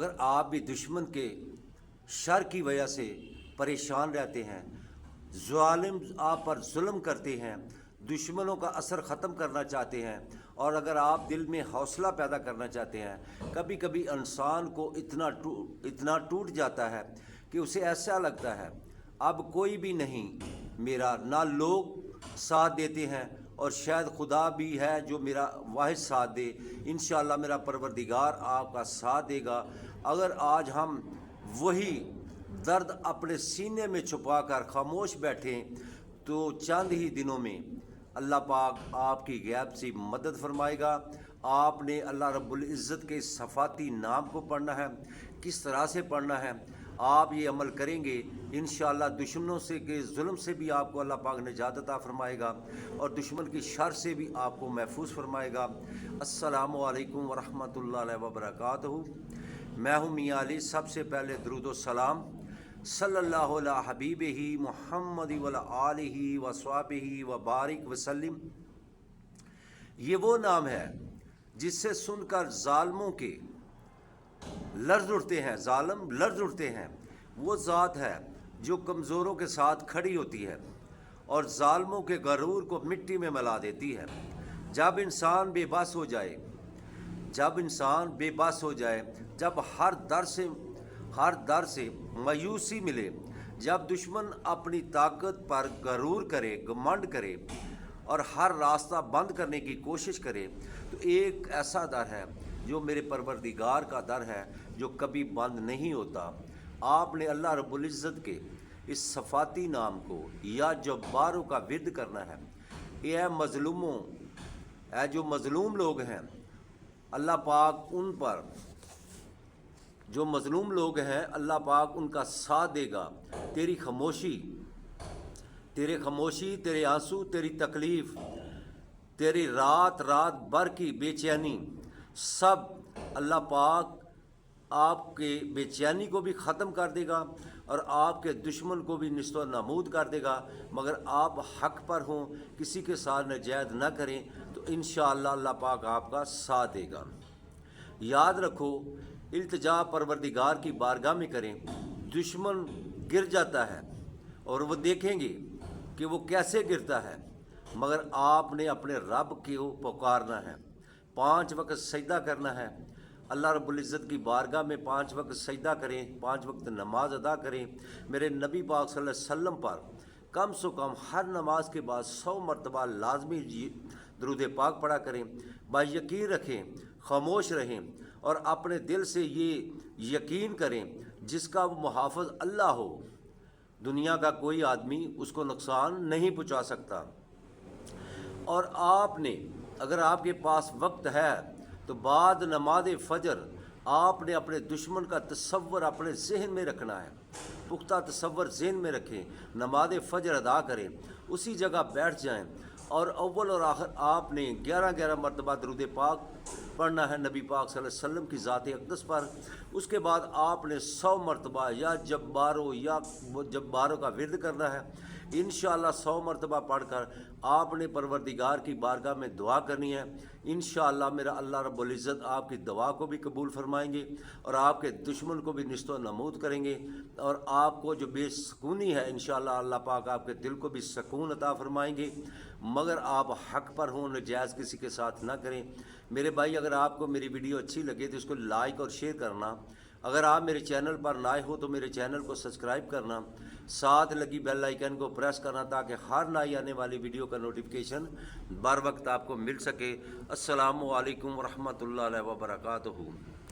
अगर आप भी दुश्मन के शर की वजह से परेशान रहते हैं, ज़ालिम आप पर जुल्म करते हैं, दुश्मनों का असर ख़त्म करना चाहते हैं, और अगर आप दिल में हौसला पैदा करना चाहते हैं, कभी कभी इंसान को इतना टूट जाता है कि उसे ऐसा लगता है अब कोई भी नहीं मेरा, ना लोग साथ देते हैं और शायद खुदा भी है जो मेरा वाहिद साथ दे। इंशाअल्लाह मेरा परवरदिगार आपका साथ देगा। अगर आज हम वही दर्द अपने सीने में छुपा कर खामोश बैठें तो चंद ही दिनों में अल्लाह पाक आपकी गैब से मदद फरमाएगा। आपने अल्लाह रब्बुल इज़्ज़त के सफ़ाती नाम को पढ़ना है। किस तरह से पढ़ना है, आप ये अमल करेंगे इंशाअल्लाह दुश्मनों से के जुल्म से भी आपको अल्लाह पाक निजात अता फरमाएगा और दुश्मन की शर से भी आपको महफूज फरमाएगा। अस्सलामु अलैकुम वरहमतुल्लाहि वबरकातुहू। मैं हूँ मियां अली। सबसे पहले दरूद व सलाम सल्लल्लाहु अला हबीबिही मुहम्मद व आलिही व स्वाबिही व बारिक वसल्लम। ये वो नाम है जिससे सुनकर ज़ालिमों के लर्ज़ उठते हैं, ज़ालिम लर्ज़ उठते हैं। वो ज़ात है जो कमज़ोरों के साथ खड़ी होती है और ज़ालिमों के गरूर को मिट्टी में मिला देती है। जब इंसान बेबस हो जाए, जब हर दर से मायूसी मिले, जब दुश्मन अपनी ताकत पर गरूर करे, घमंड करे और हर रास्ता बंद करने की कोशिश करे, तो एक ऐसा दर है जो मेरे परवरदिगार का दर है जो कभी बंद नहीं होता। आपने अल्लाह रब्बुल इज़्ज़त के इस सफ़ाती नाम को या जब्बारों का विर्द करना है। ये मज़लूमों, जो मज़लूम लोग हैं, अल्लाह पाक उन पर, जो मज़लूम लोग हैं, अल्लाह पाक उनका साथ देगा। तेरी खामोशी, तेरे आंसू, तेरी तकलीफ़, तेरी रात भर की बेचैनी, सब अल्लाह पाक आपके बेचैनी को भी ख़त्म कर देगा और आपके दुश्मन को भी निस्तो नामूद कर देगा। मगर आप हक़ पर हों, किसी के साथ नजायज़ न करें, तो इंशाअल्लाह अल्लाह पाक आपका साथ देगा। याद रखो, इल्तिजा परवरदिगार की बारगाह में करें। दुश्मन गिर जाता है और वो देखेंगे कि वो कैसे गिरता है, मगर आपने अपने रब को पुकारना है। 5 वक्त सजदा करना है। अल्लाह रब्बुल इज़्ज़त की बारगाह में 5 वक्त सजदा करें, 5 वक्त नमाज अदा करें। मेरे नबी पाक सल्लल्लाहु अलैहि वसल्लम पर कम से कम हर नमाज के बाद 100 मरतबा लाजमी दरूद पाक पढ़ा करें। बायकीन रखें, खामोश रहें और अपने दिल से ये यकीन करें जिसका वो मुहाफ़िज़ अल्लाह हो, दुनिया का कोई आदमी उसको नुकसान नहीं पहुँचा सकता। और आपने, अगर आपके पास वक्त है तो बाद नमाज फ़जर आपने अपने दुश्मन का तसव्वुर अपने जहन में रखना है। पुख्ता तसव्वुर जहन में रखें, नमाज फ़जर अदा करें, उसी जगह बैठ जाएं और अव्वल और आखिर आपने 11 मरतबा दरूद पाक पढ़ना है नबी पाक सल्लल्लाहु अलैहि वसल्लम की ज़ात अक़दस पर। उसके बाद आपने 100 मरतबा या जब्बारों का विर्द करना है। इंशाअल्लाह 100 मरतबा पढ़कर आपने परवरदिगार की बारगाह में दुआ करनी है। इंशाअल्लाह मेरा अल्लाह रब्बुल इज़्ज़त आपकी दुआ को भी कबूल फरमाएंगे और आपके दुश्मन को भी निस्तो नमूद करेंगे और आपको जो बेसकूनी है इंशाअल्लाह अल्लाह पाक आपके दिल को भी सुकून अता फरमाएंगे। मगर आप हक़ पर हों, नजायज़ किसी के साथ ना करें। मेरे भाई, अगर आपको मेरी वीडियो अच्छी लगे तो इसको लाइक और शेयर करना। अगर आप मेरे चैनल पर नए हो तो मेरे चैनल को सब्सक्राइब करना, साथ लगी बेल आइकन को प्रेस करना ताकि हर नई आने वाली वीडियो का नोटिफिकेशन बर वक्त आपको मिल सके। अस्सलामु अलैकुम वरहमतुल्लाहि वबरकातुहू।